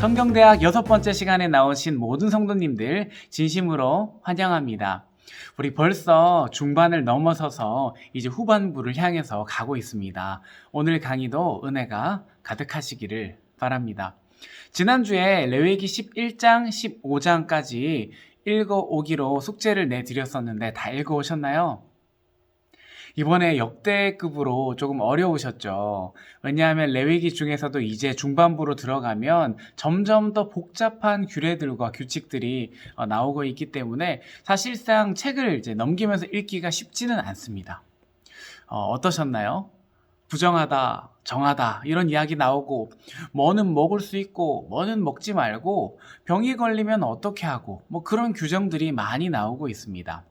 성경대학 6번째 시간에 나오신 모든 성도님들 진심으로 환영합니다. 우리 벌써 중반을 넘어서서 이제 후반부를 향해서 가고 있습니다. 오늘 강의도 은혜가 가득하시기를 바랍니다. 지난주에 레위기 11장, 15장까지 읽어오기로 숙제를 내드렸었는데 다 읽어오셨나요? 이번에 역대급으로 조금 어려우셨죠. 왜냐하면 레위기 중에서도 이제 중반부로 들어가면 점점 더 복잡한 규례들과 규칙들이 나오고 있기 때문에 사실상 책을 이제 넘기면서 읽기가 쉽지는 않습니다. 어떠셨나요? 부정하다, 정하다 이런 이야기 나오고 뭐는 먹을 수 있고 뭐는 먹지 말고 병이 걸리면 어떻게 하고 뭐 그런 규정들이 많이 나오고 있습니다.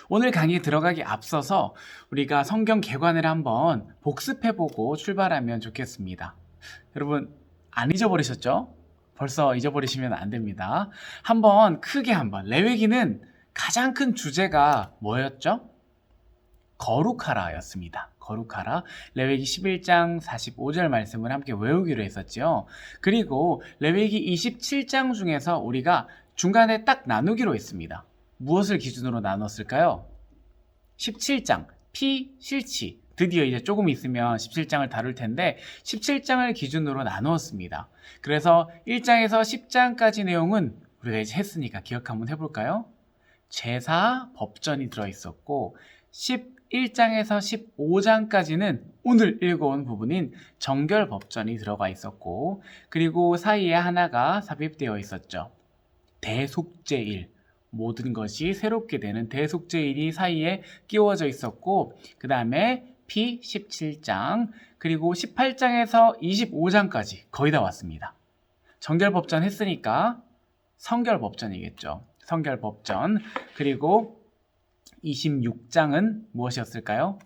오늘 강의 들어가기 앞서서 우리가 성경 개관을 한번 복습해보고 출발하면 좋겠습니다. 여러분 안 잊어버리셨죠? 벌써 잊어버리시면 안 됩니다. 한번 레위기는 가장 큰 주제가 뭐였죠? 거룩하라 였습니다. 거룩하라. 레위기 11장 45절 말씀을 함께 외우기로 했었죠. 그리고 레위기 27장 중에서 우리가 중간에 딱 나누기로 했습니다. 무엇을 기준으로 나눴을까요? 17장 피실치. 드디어 이제 조금 있으면 17장을 다룰 텐데 17장을 기준으로 나누었습니다. 그래서 1장에서 10장까지 내용은 우리가 이제 했으니까 기억 한번 해볼까요? 제사 법전이 들어있었고 11장에서 15장까지는 오늘 읽어온 부분인 정결 법전이 들어가 있었고 그리고 사이에 하나가 삽입되어 있었죠. 대속죄일. 모든 것이 새롭게 되는 대속죄일이 사이에 끼워져 있었고 그 다음에 P17장 그리고 18장에서 25장까지 거의 다 왔습니다. 정결법전 했으니까 성결법전이겠죠. 성결법전. 그리고 26장은 무엇이었을까요?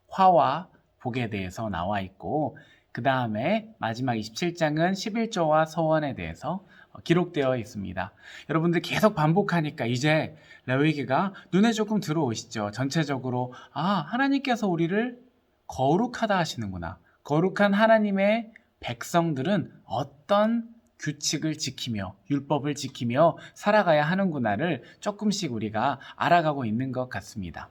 화와 복에 대해서 나와 있고 그 다음에 마지막 27장은 11조와 서원에 대해서 기록되어 있습니다. 여러분들 계속 반복하니까 이제 레위기가 눈에 조금 들어오시죠. 전체적으로 하나님께서 우리를 거룩하다 하시는구나. 거룩한 하나님의 백성들은 어떤 규칙을 지키며 율법을 지키며 살아가야 하는구나를 조금씩 우리가 알아가고 있는 것 같습니다.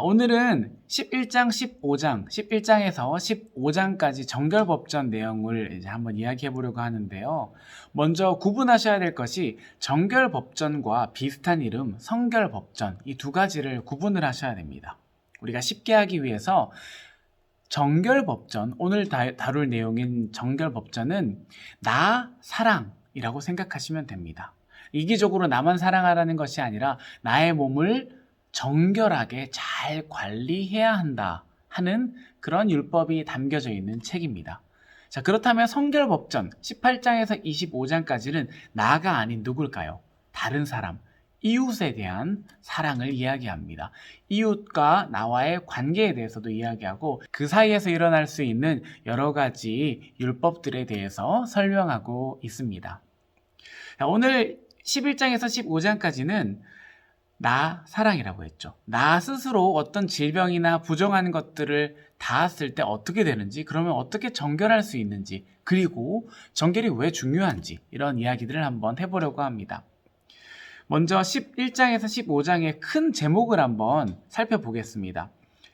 오늘은 11장, 15장, 11장에서 15장까지 정결법전 내용을 이제 한번 이야기해 보려고 하는데요. 먼저 구분하셔야 될 것이 정결법전과 비슷한 이름 성결법전 이 두 가지를 구분을 하셔야 됩니다. 우리가 쉽게 하기 위해서 정결법전, 오늘 다룰 내용인 정결법전은 나 사랑이라고 생각하시면 됩니다. 이기적으로 나만 사랑하라는 것이 아니라 나의 몸을 정결하게 잘 관리해야 한다 하는 그런 율법이 담겨져 있는 책입니다. 자, 그렇다면 성결법전 18장에서 25장까지는 나가 아닌 누굴까요? 다른 사람, 이웃에 대한 사랑을 이야기합니다. 이웃과 나와의 관계에 대해서도 이야기하고 그 사이에서 일어날 수 있는 여러 가지 율법들에 대해서 설명하고 있습니다. 자, 오늘 11장에서 15장까지는 나 사랑이라고 했죠. 나 스스로 어떤 질병이나 부정한 것들을 닿았을 때 어떻게 되는지, 그러면 어떻게 정결할 수 있는지, 그리고 정결이 왜 중요한지 이런 이야기들을 한번 해보려고 합니다. 먼저 11장에서 15장의 큰 제목을 한번 살펴보겠습니다.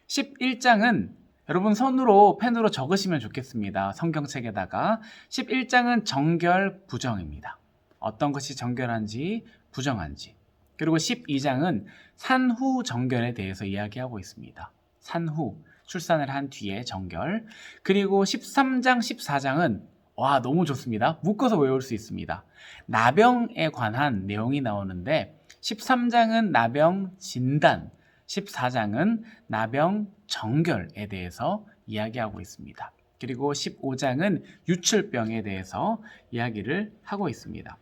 11장은 여러분 손으로 펜으로 적으시면 좋겠습니다. 성경책에다가 11장은 정결 부정입니다. 어떤 것이 정결한지 부정한지. 그리고 12장은 산후 정결에 대해서 이야기하고 있습니다. 산후, 출산을 한 뒤에 정결. 그리고 13장, 14장은 너무 좋습니다. 묶어서 외울 수 있습니다. 나병에 관한 내용이 나오는데 13장은 나병 진단, 14장은 나병 정결에 대해서 이야기하고 있습니다. 그리고 15장은 유출병에 대해서 이야기를 하고 있습니다.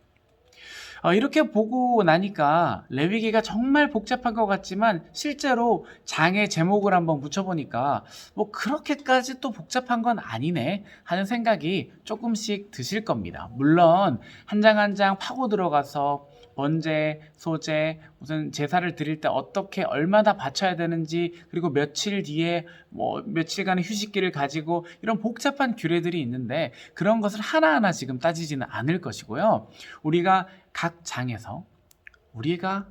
이렇게 보고 나니까 레위기가 정말 복잡한 것 같지만 실제로 장의 제목을 한번 붙여보니까 뭐 그렇게까지 또 복잡한 건 아니네 하는 생각이 조금씩 드실 겁니다. 물론 한 장 한 장 파고 들어가서 번제, 소제, 무슨 제사를 드릴 때 어떻게 얼마나 바쳐야 되는지, 그리고 며칠 뒤에 뭐 며칠간의 휴식기를 가지고 이런 복잡한 규례들이 있는데 그런 것을 하나하나 지금 따지지는 않을 것이고요. 우리가 각 장에서 우리가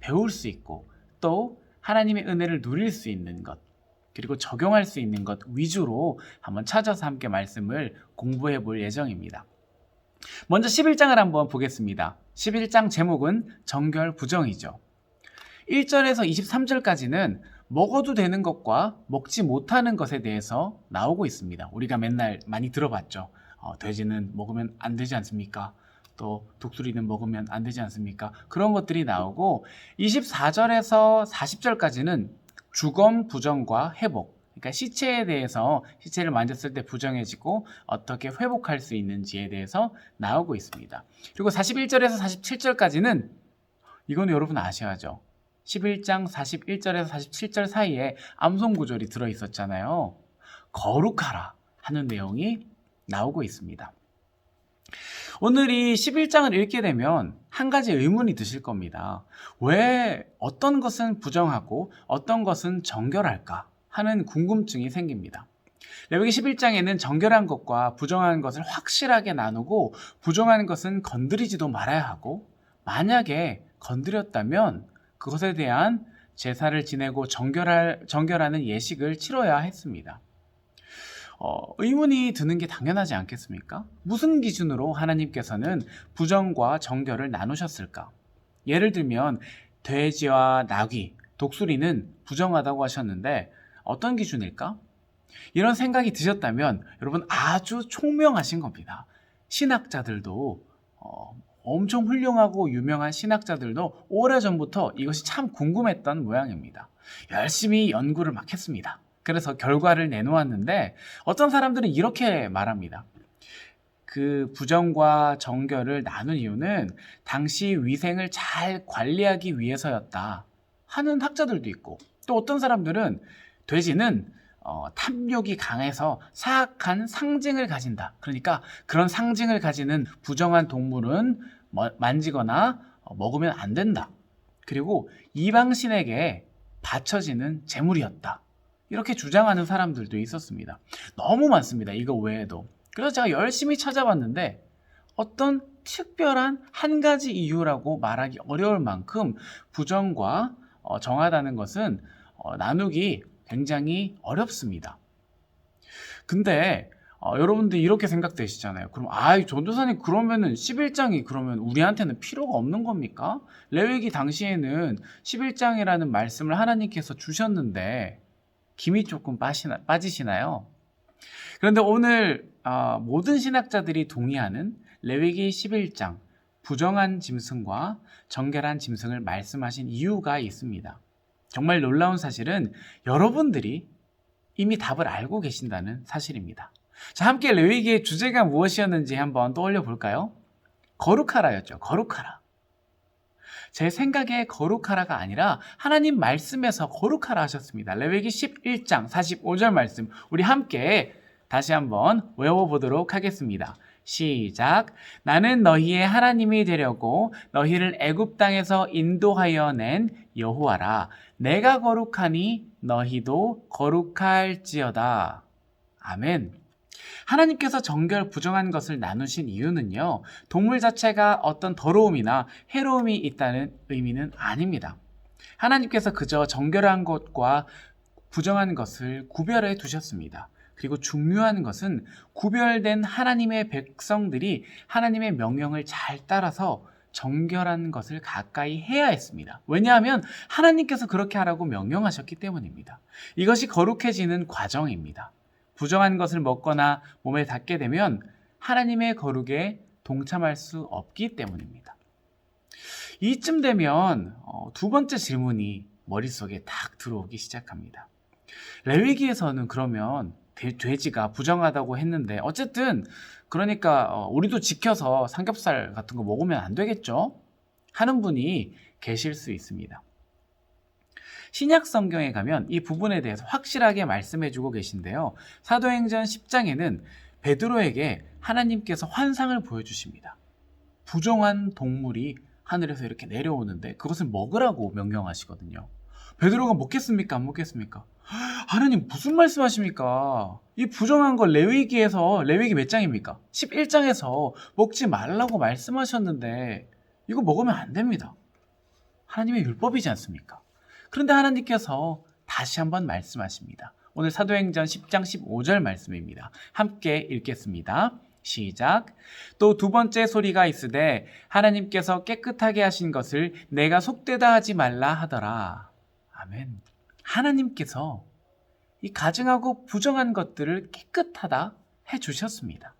배울 수 있고 또 하나님의 은혜를 누릴 수 있는 것, 그리고 적용할 수 있는 것 위주로 한번 찾아서 함께 말씀을 공부해 볼 예정입니다. 먼저 11장을 한번 보겠습니다. 11장 제목은 정결 부정이죠. 1절에서 23절까지는 먹어도 되는 것과 먹지 못하는 것에 대해서 나오고 있습니다. 우리가 맨날 많이 들어봤죠. 돼지는 먹으면 안 되지 않습니까? 또 독수리는 먹으면 안 되지 않습니까? 그런 것들이 나오고 24절에서 40절까지는 주검 부정과 회복, 그러니까 시체에 대해서, 시체를 만졌을 때 부정해지고 어떻게 회복할 수 있는지에 대해서 나오고 있습니다. 그리고 41절에서 47절까지는 이거는 여러분 아셔야죠. 11장 41절에서 47절 사이에 암송 구절이 들어있었잖아요. 거룩하라 하는 내용이 나오고 있습니다. 오늘 이 11장을 읽게 되면 한 가지 의문이 드실 겁니다. 왜 어떤 것은 부정하고 어떤 것은 정결할까 하는 궁금증이 생깁니다. 레위기 11장에는 정결한 것과 부정한 것을 확실하게 나누고 부정한 것은 건드리지도 말아야 하고 만약에 건드렸다면 그것에 대한 제사를 지내고 정결하는 예식을 치러야 했습니다. 의문이 드는 게 당연하지 않겠습니까? 무슨 기준으로 하나님께서는 부정과 정결을 나누셨을까? 예를 들면 돼지와 나귀, 독수리는 부정하다고 하셨는데 어떤 기준일까? 이런 생각이 드셨다면 여러분 아주 총명하신 겁니다. 신학자들도 엄청 훌륭하고 유명한 신학자들도 오래전부터 이것이 참 궁금했던 모양입니다. 열심히 연구를 막 했습니다. 그래서 결과를 내놓았는데 어떤 사람들은 이렇게 말합니다. 그 부정과 정결을 나눈 이유는 당시 위생을 잘 관리하기 위해서였다 하는 학자들도 있고, 또 어떤 사람들은 돼지는 탐욕이 강해서 사악한 상징을 가진다. 그러니까 그런 상징을 가지는 부정한 동물은 만지거나 먹으면 안 된다. 그리고 이방신에게 바쳐지는 제물이었다. 이렇게 주장하는 사람들도 있었습니다. 너무 많습니다. 이거 외에도. 그래서 제가 열심히 찾아봤는데 어떤 특별한 한 가지 이유라고 말하기 어려울 만큼 부정과 정하다는 것은 나누기 굉장히 어렵습니다. 근데 여러분들 이렇게 생각되시잖아요. 그럼 전도사님 그러면은 11장이 그러면 우리한테는 필요가 없는 겁니까? 레위기 당시에는 11장이라는 말씀을 하나님께서 주셨는데 김이 조금 빠지시나요? 그런데 오늘 모든 신학자들이 동의하는 레위기 11장 부정한 짐승과 정결한 짐승을 말씀하신 이유가 있습니다. 정말 놀라운 사실은 여러분들이 이미 답을 알고 계신다는 사실입니다. 자, 함께 레위기의 주제가 무엇이었는지 한번 떠올려 볼까요? 거룩하라였죠. 거룩하라. 제 생각에 거룩하라가 아니라 하나님 말씀에서 거룩하라 하셨습니다. 레위기 11장 45절 말씀 우리 함께 다시 한번 외워보도록 하겠습니다. 시작. 나는 너희의 하나님이 되려고 너희를 애굽 땅에서 인도하여 낸 여호와라. 내가 거룩하니 너희도 거룩할지어다. 아멘. 하나님께서 정결 부정한 것을 나누신 이유는요, 동물 자체가 어떤 더러움이나 해로움이 있다는 의미는 아닙니다. 하나님께서 그저 정결한 것과 부정한 것을 구별해 두셨습니다. 그리고 중요한 것은 구별된 하나님의 백성들이 하나님의 명령을 잘 따라서 정결한 것을 가까이 해야 했습니다. 왜냐하면 하나님께서 그렇게 하라고 명령하셨기 때문입니다. 이것이 거룩해지는 과정입니다. 부정한 것을 먹거나 몸에 닿게 되면 하나님의 거룩에 동참할 수 없기 때문입니다. 이쯤 되면 두 번째 질문이 머릿속에 딱 들어오기 시작합니다. 레위기에서는 그러면 돼지가 부정하다고 했는데 어쨌든 그러니까 우리도 지켜서 삼겹살 같은 거 먹으면 안 되겠죠? 하는 분이 계실 수 있습니다. 신약 성경에 가면 이 부분에 대해서 확실하게 말씀해주고 계신데요. 사도행전 10장에는 베드로에게 하나님께서 환상을 보여주십니다. 부정한 동물이 하늘에서 이렇게 내려오는데 그것을 먹으라고 명령하시거든요. 베드로가 먹겠습니까? 안 먹겠습니까? 하나님 무슨 말씀하십니까? 이 부정한 걸 레위기 몇 장입니까? 11장에서 먹지 말라고 말씀하셨는데 이거 먹으면 안 됩니다. 하나님의 율법이지 않습니까? 그런데 하나님께서 다시 한번 말씀하십니다. 오늘 사도행전 10장 15절 말씀입니다. 함께 읽겠습니다. 시작. 또 두 번째 소리가 있으되 하나님께서 깨끗하게 하신 것을 내가 속되다 하지 말라 하더라. 아멘. 하나님께서 이 가증하고 부정한 것들을 깨끗하다 해주셨습니다.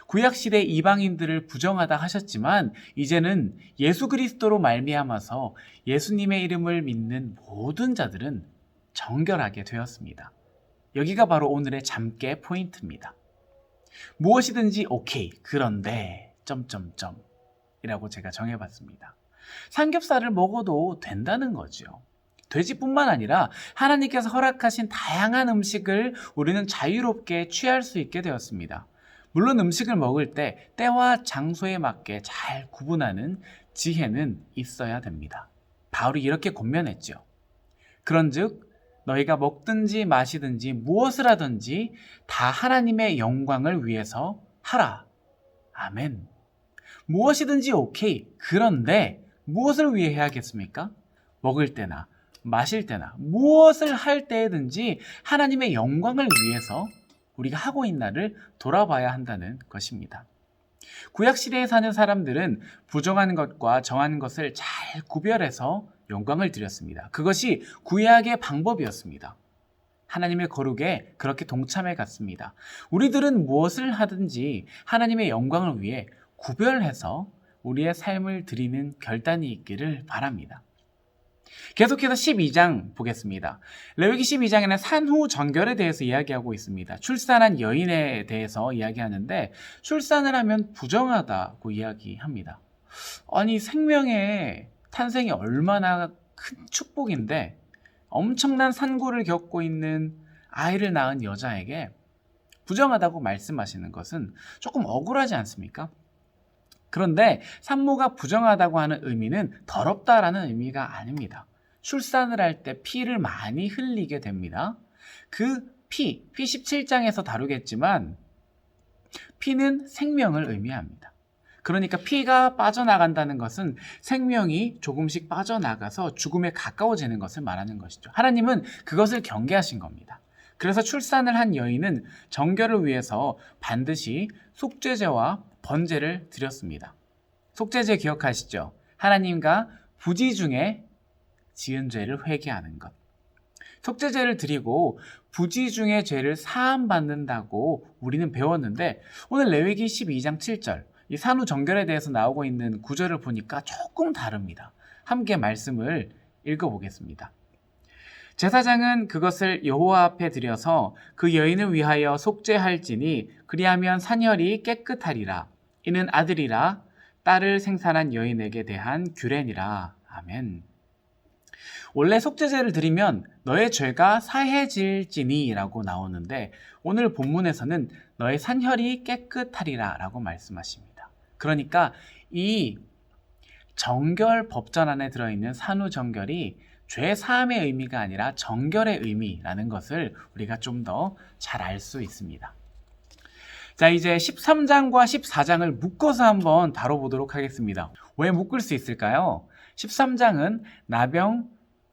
구약시대 이방인들을 부정하다 하셨지만 이제는 예수 그리스도로 말미암아서 예수님의 이름을 믿는 모든 자들은 정결하게 되었습니다. 여기가 바로 오늘의 잠깨 포인트입니다. 무엇이든지 오케이, 그런데 이라고 제가 정해봤습니다. 삼겹살을 먹어도 된다는 거죠. 돼지뿐만 아니라 하나님께서 허락하신 다양한 음식을 우리는 자유롭게 취할 수 있게 되었습니다. 물론 음식을 먹을 때 때와 장소에 맞게 잘 구분하는 지혜는 있어야 됩니다. 바울이 이렇게 권면했죠. 그런즉 너희가 먹든지 마시든지 무엇을 하든지 다 하나님의 영광을 위해서 하라. 아멘. 무엇이든지 오케이. 그런데 무엇을 위해 해야겠습니까? 먹을 때나 마실 때나 무엇을 할 때든지 하나님의 영광을 위해서 우리가 하고 있는 날을 돌아봐야 한다는 것입니다. 구약시대에 사는 사람들은 부정한 것과 정한 것을 잘 구별해서 영광을 드렸습니다. 그것이 구약의 방법이었습니다. 하나님의 거룩에 그렇게 동참해 갔습니다. 우리들은 무엇을 하든지 하나님의 영광을 위해 구별해서 우리의 삶을 드리는 결단이 있기를 바랍니다. 계속해서 12장 보겠습니다. 레위기 12장에는 산후 정결에 대해서 이야기하고 있습니다. 출산한 여인에 대해서 이야기하는데 출산을 하면 부정하다고 이야기합니다. 아니 생명의 탄생이 얼마나 큰 축복인데 엄청난 산고를 겪고 있는 아이를 낳은 여자에게 부정하다고 말씀하시는 것은 조금 억울하지 않습니까? 그런데 산모가 부정하다고 하는 의미는 더럽다라는 의미가 아닙니다. 출산을 할 때 피를 많이 흘리게 됩니다. 그 피 17장에서 다루겠지만 피는 생명을 의미합니다. 그러니까 피가 빠져나간다는 것은 생명이 조금씩 빠져나가서 죽음에 가까워지는 것을 말하는 것이죠. 하나님은 그것을 경계하신 겁니다. 그래서 출산을 한 여인은 정결을 위해서 반드시 속죄제와 번제를 드렸습니다. 속죄제 기억하시죠? 하나님과 부지 중에 지은 죄를 회개하는 것. 속죄제를 드리고 부지 중의 죄를 사함 받는다고 우리는 배웠는데 오늘 레위기 12장 7절 이 산후 정결에 대해서 나오고 있는 구절을 보니까 조금 다릅니다. 함께 말씀을 읽어보겠습니다. 제사장은 그것을 여호와 앞에 드려서 그 여인을 위하여 속죄할지니 그리하면 산혈이 깨끗하리라. 이는 아들이라 딸을 생산한 여인에게 대한 규례니라. 아멘. 원래 속죄제를 드리면 너의 죄가 사해질지니 라고 나오는데 오늘 본문에서는 너의 산혈이 깨끗하리라 라고 말씀하십니다. 그러니까 이 정결 법전 안에 들어있는 산후정결이 죄 사함의 의미가 아니라 정결의 의미라는 것을 우리가 좀 더 잘 알 수 있습니다. 자, 이제 13장과 14장을 묶어서 한번 다뤄보도록 하겠습니다. 왜 묶을 수 있을까요? 13장은 나병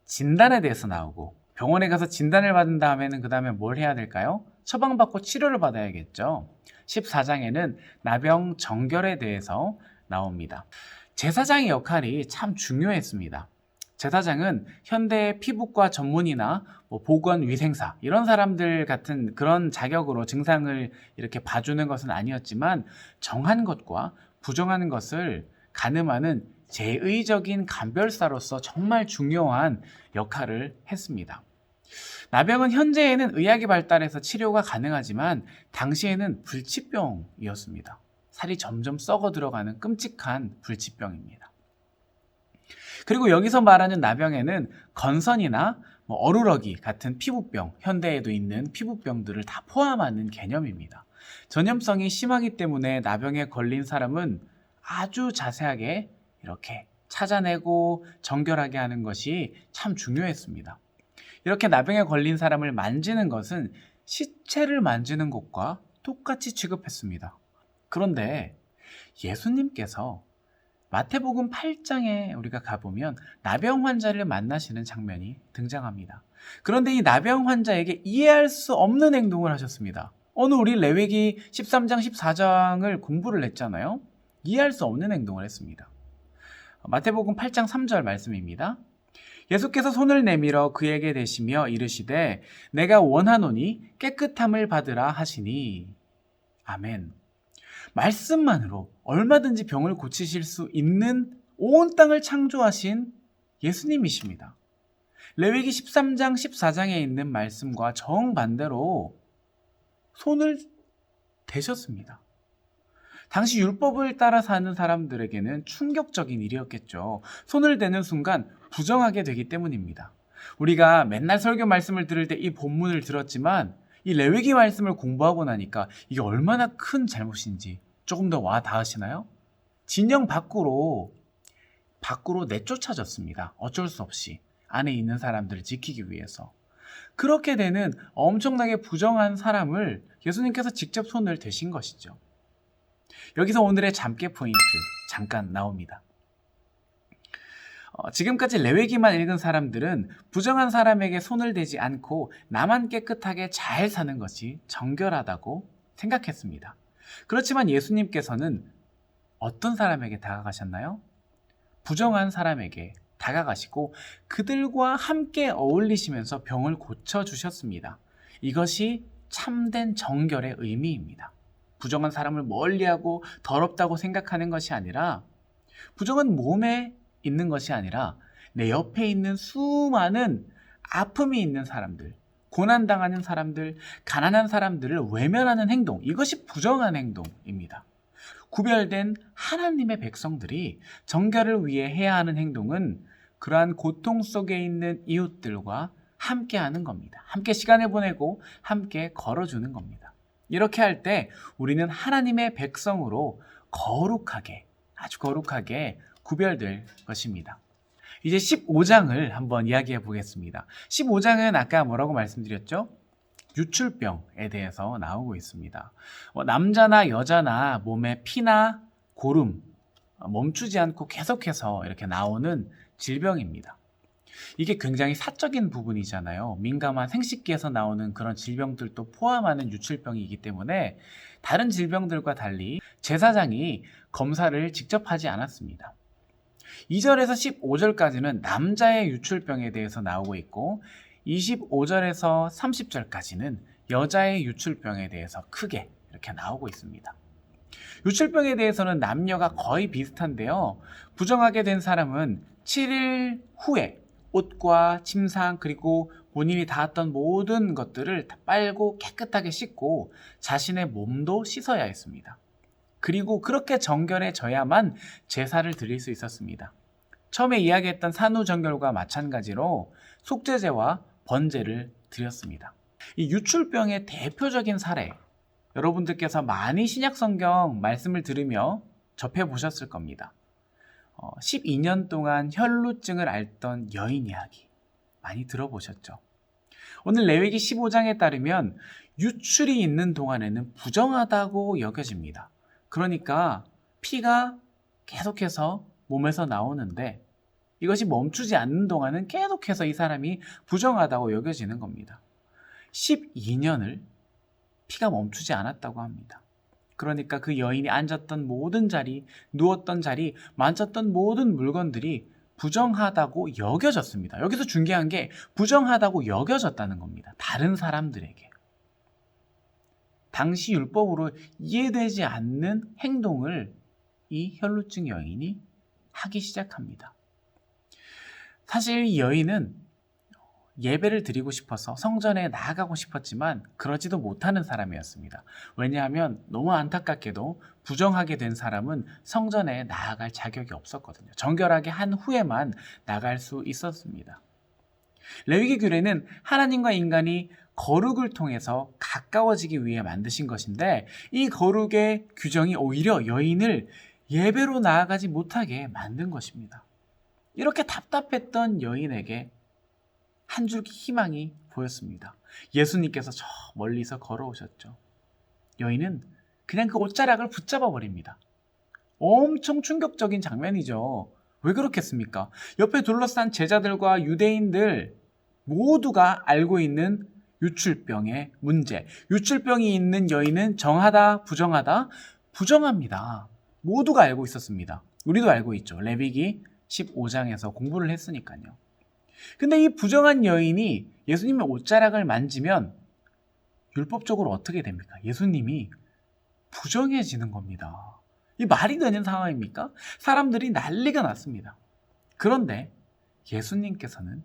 진단에 대해서 나오고 병원에 가서 진단을 받은 다음에는 그 다음에 뭘 해야 될까요? 처방받고 치료를 받아야겠죠. 14장에는 나병 정결에 대해서 나옵니다. 제사장의 역할이 참 중요했습니다. 제사장은 현대의 피부과 전문의나 보건위생사 이런 사람들 같은 그런 자격으로 증상을 이렇게 봐주는 것은 아니었지만 정한 것과 부정한 것을 가늠하는 제의적인 감별사로서 정말 중요한 역할을 했습니다. 나병은 현재에는 의학이 발달해서 치료가 가능하지만 당시에는 불치병이었습니다. 살이 점점 썩어 들어가는 끔찍한 불치병입니다. 그리고 여기서 말하는 나병에는 건선이나 어루러기 같은 피부병, 현대에도 있는 피부병들을 다 포함하는 개념입니다. 전염성이 심하기 때문에 나병에 걸린 사람은 아주 자세하게 이렇게 찾아내고 정결하게 하는 것이 참 중요했습니다. 이렇게 나병에 걸린 사람을 만지는 것은 시체를 만지는 것과 똑같이 취급했습니다. 그런데 예수님께서 마태복음 8장에 우리가 가보면 나병 환자를 만나시는 장면이 등장합니다. 그런데 이 나병 환자에게 이해할 수 없는 행동을 하셨습니다. 오늘 우리 레위기 13장, 14장을 공부를 했잖아요. 이해할 수 없는 행동을 했습니다. 마태복음 8장 3절 말씀입니다. 예수께서 손을 내밀어 그에게 대시며 이르시되 내가 원하노니 깨끗함을 받으라 하시니. 아멘. 말씀만으로 얼마든지 병을 고치실 수 있는 온 땅을 창조하신 예수님이십니다. 레위기 13장, 14장에 있는 말씀과 정반대로 손을 대셨습니다. 당시 율법을 따라 사는 사람들에게는 충격적인 일이었겠죠. 손을 대는 순간 부정하게 되기 때문입니다. 우리가 맨날 설교 말씀을 들을 때 이 본문을 들었지만 이 레위기 말씀을 공부하고 나니까 이게 얼마나 큰 잘못인지 조금 더 와 닿으시나요? 진영 밖으로 내쫓아졌습니다. 어쩔 수 없이 안에 있는 사람들을 지키기 위해서. 그렇게 되는 엄청나게 부정한 사람을 예수님께서 직접 손을 대신 것이죠. 여기서 오늘의 잠깨 포인트 잠깐 나옵니다. 지금까지 레위기만 읽은 사람들은 부정한 사람에게 손을 대지 않고 나만 깨끗하게 잘 사는 것이 정결하다고 생각했습니다. 그렇지만 예수님께서는 어떤 사람에게 다가가셨나요? 부정한 사람에게 다가가시고 그들과 함께 어울리시면서 병을 고쳐주셨습니다. 이것이 참된 정결의 의미입니다. 부정한 사람을 멀리하고 더럽다고 생각하는 것이 아니라, 부정은 몸에 있는 것이 아니라 내 옆에 있는 수많은 아픔이 있는 사람들, 고난당하는 사람들, 가난한 사람들을 외면하는 행동, 이것이 부정한 행동입니다. 구별된 하나님의 백성들이 정결을 위해 해야 하는 행동은 그러한 고통 속에 있는 이웃들과 함께 하는 겁니다. 함께 시간을 보내고 함께 걸어주는 겁니다. 이렇게 할 때 우리는 하나님의 백성으로 거룩하게, 아주 거룩하게 구별될 것입니다. 이제 15장을 한번 이야기해 보겠습니다. 15장은 아까 뭐라고 말씀드렸죠? 유출병에 대해서 나오고 있습니다. 남자나 여자나 몸에 피나 고름 멈추지 않고 계속해서 이렇게 나오는 질병입니다. 이게 굉장히 사적인 부분이잖아요. 민감한 생식기에서 나오는 그런 질병들도 포함하는 유출병이기 때문에 다른 질병들과 달리 제사장이 검사를 직접 하지 않았습니다. 2절에서 15절까지는 남자의 유출병에 대해서 나오고 있고 25절에서 30절까지는 여자의 유출병에 대해서 크게 이렇게 나오고 있습니다. 유출병에 대해서는 남녀가 거의 비슷한데요. 부정하게 된 사람은 7일 후에 옷과 침상 그리고 본인이 닿았던 모든 것들을 다 빨고 깨끗하게 씻고 자신의 몸도 씻어야 했습니다. 그리고 그렇게 정결해져야만 제사를 드릴 수 있었습니다. 처음에 이야기했던 산후정결과 마찬가지로 속죄제와 번제를 드렸습니다. 이 유출병의 대표적인 사례, 여러분들께서 많이 신약성경 말씀을 들으며 접해보셨을 겁니다. 12년 동안 혈루증을 앓던 여인 이야기 많이 들어보셨죠? 오늘 레위기 15장에 따르면 유출이 있는 동안에는 부정하다고 여겨집니다. 그러니까 피가 계속해서 몸에서 나오는데 이것이 멈추지 않는 동안은 계속해서 이 사람이 부정하다고 여겨지는 겁니다. 12년을 피가 멈추지 않았다고 합니다. 그러니까 그 여인이 앉았던 모든 자리, 누웠던 자리, 만졌던 모든 물건들이 부정하다고 여겨졌습니다. 여기서 중요한 게 부정하다고 여겨졌다는 겁니다. 다른 사람들에게. 당시 율법으로 이해되지 않는 행동을 이 혈루증 여인이 하기 시작합니다. 사실 이 여인은 예배를 드리고 싶어서 성전에 나아가고 싶었지만 그러지도 못하는 사람이었습니다. 왜냐하면 너무 안타깝게도 부정하게 된 사람은 성전에 나아갈 자격이 없었거든요. 정결하게 한 후에만 나갈 수 있었습니다. 레위기 규례는 하나님과 인간이 거룩을 통해서 가까워지기 위해 만드신 것인데 이 거룩의 규정이 오히려 여인을 예배로 나아가지 못하게 만든 것입니다. 이렇게 답답했던 여인에게 한 줄기 희망이 보였습니다. 예수님께서 저 멀리서 걸어오셨죠. 여인은 그냥 그 옷자락을 붙잡아 버립니다. 엄청 충격적인 장면이죠. 왜 그렇겠습니까? 옆에 둘러싼 제자들과 유대인들 모두가 알고 있는 유출병의 문제. 유출병이 있는 여인은 정하다, 부정하다, 부정합니다. 모두가 알고 있었습니다. 우리도 알고 있죠. 레위기 15장에서 공부를 했으니까요. 근데 이 부정한 여인이 예수님의 옷자락을 만지면 율법적으로 어떻게 됩니까? 예수님이 부정해지는 겁니다. 이 말이 되는 상황입니까? 사람들이 난리가 났습니다. 그런데 예수님께서는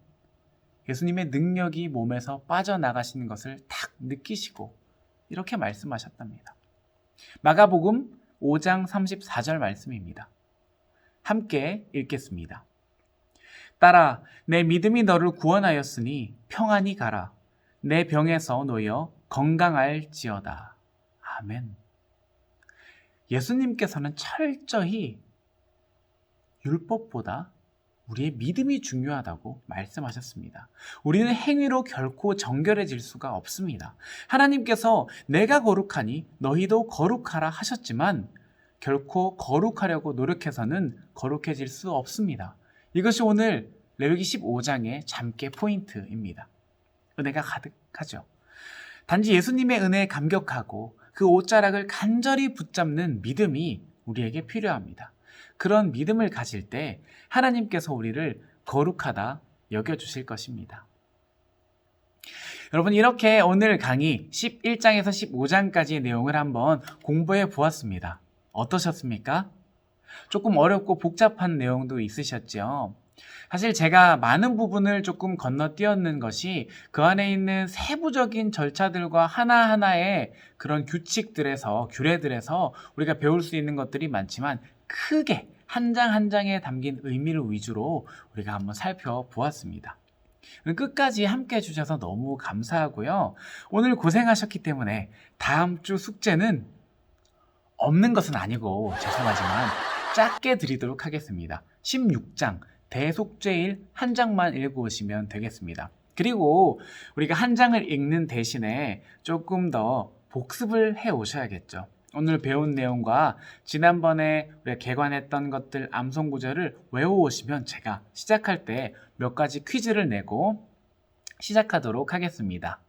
예수님의 능력이 몸에서 빠져나가시는 것을 딱 느끼시고 이렇게 말씀하셨답니다. 마가복음 5장 34절 말씀입니다. 함께 읽겠습니다. 딸아, 내 믿음이 너를 구원하였으니 평안히 가라. 내 병에서 놓여 건강할지어다. 아멘. 예수님께서는 철저히 율법보다 우리의 믿음이 중요하다고 말씀하셨습니다. 우리는 행위로 결코 정결해질 수가 없습니다. 하나님께서 내가 거룩하니 너희도 거룩하라 하셨지만 결코 거룩하려고 노력해서는 거룩해질 수 없습니다. 이것이 오늘 레위기 15장의 잠깨 포인트입니다. 은혜가 가득하죠. 단지 예수님의 은혜에 감격하고 그 옷자락을 간절히 붙잡는 믿음이 우리에게 필요합니다. 그런 믿음을 가질 때 하나님께서 우리를 거룩하다 여겨주실 것입니다. 여러분, 이렇게 오늘 강의 11장에서 15장까지의 내용을 한번 공부해 보았습니다. 어떠셨습니까? 조금 어렵고 복잡한 내용도 있으셨죠? 사실 제가 많은 부분을 조금 건너뛰었는 것이 그 안에 있는 세부적인 절차들과 하나하나의 그런 규칙들에서, 규례들에서 우리가 배울 수 있는 것들이 많지만 크게 한 장 한 장에 담긴 의미를 위주로 우리가 한번 살펴보았습니다. 끝까지 함께 해주셔서 너무 감사하고요. 오늘 고생하셨기 때문에 다음 주 숙제는 없는 것은 아니고 죄송하지만 짧게 드리도록 하겠습니다. 16장 대속죄일 한 장만 읽어오시면 되겠습니다. 그리고 우리가 한 장을 읽는 대신에 조금 더 복습을 해 오셔야겠죠. 오늘 배운 내용과 지난번에 우리가 개관했던 것들 암송 구절을 외워오시면 제가 시작할 때 몇 가지 퀴즈를 내고 시작하도록 하겠습니다.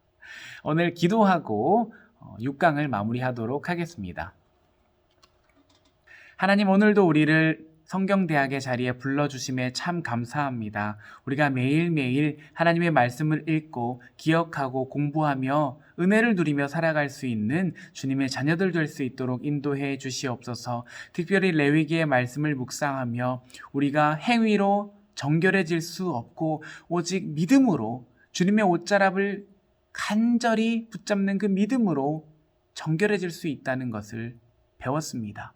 오늘 기도하고 6강을 마무리하도록 하겠습니다. 하나님, 오늘도 우리를 성경대학의 자리에 불러주심에 참 감사합니다. 우리가 매일매일 하나님의 말씀을 읽고 기억하고 공부하며 은혜를 누리며 살아갈 수 있는 주님의 자녀들 될 수 있도록 인도해 주시옵소서. 특별히 레위기의 말씀을 묵상하며 우리가 행위로 정결해질 수 없고 오직 믿음으로 주님의 옷자락을 간절히 붙잡는 그 믿음으로 정결해질 수 있다는 것을 배웠습니다.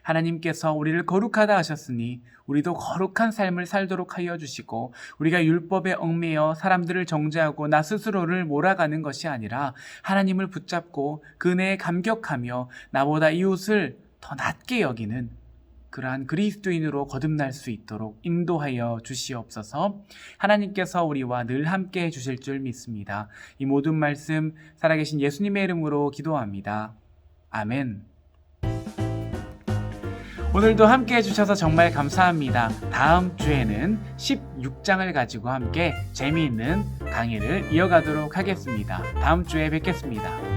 하나님께서 우리를 거룩하다 하셨으니 우리도 거룩한 삶을 살도록 하여 주시고 우리가 율법에 얽매여 사람들을 정죄하고 나 스스로를 몰아가는 것이 아니라 하나님을 붙잡고 그 은혜에 감격하며 나보다 이웃을 더 낮게 여기는 그러한 그리스도인으로 거듭날 수 있도록 인도하여 주시옵소서. 하나님께서 우리와 늘 함께 해주실 줄 믿습니다. 이 모든 말씀 살아계신 예수님의 이름으로 기도합니다. 아멘. 오늘도 함께 해주셔서 정말 감사합니다. 다음 주에는 16장을 가지고 함께 재미있는 강의를 이어가도록 하겠습니다. 다음 주에 뵙겠습니다.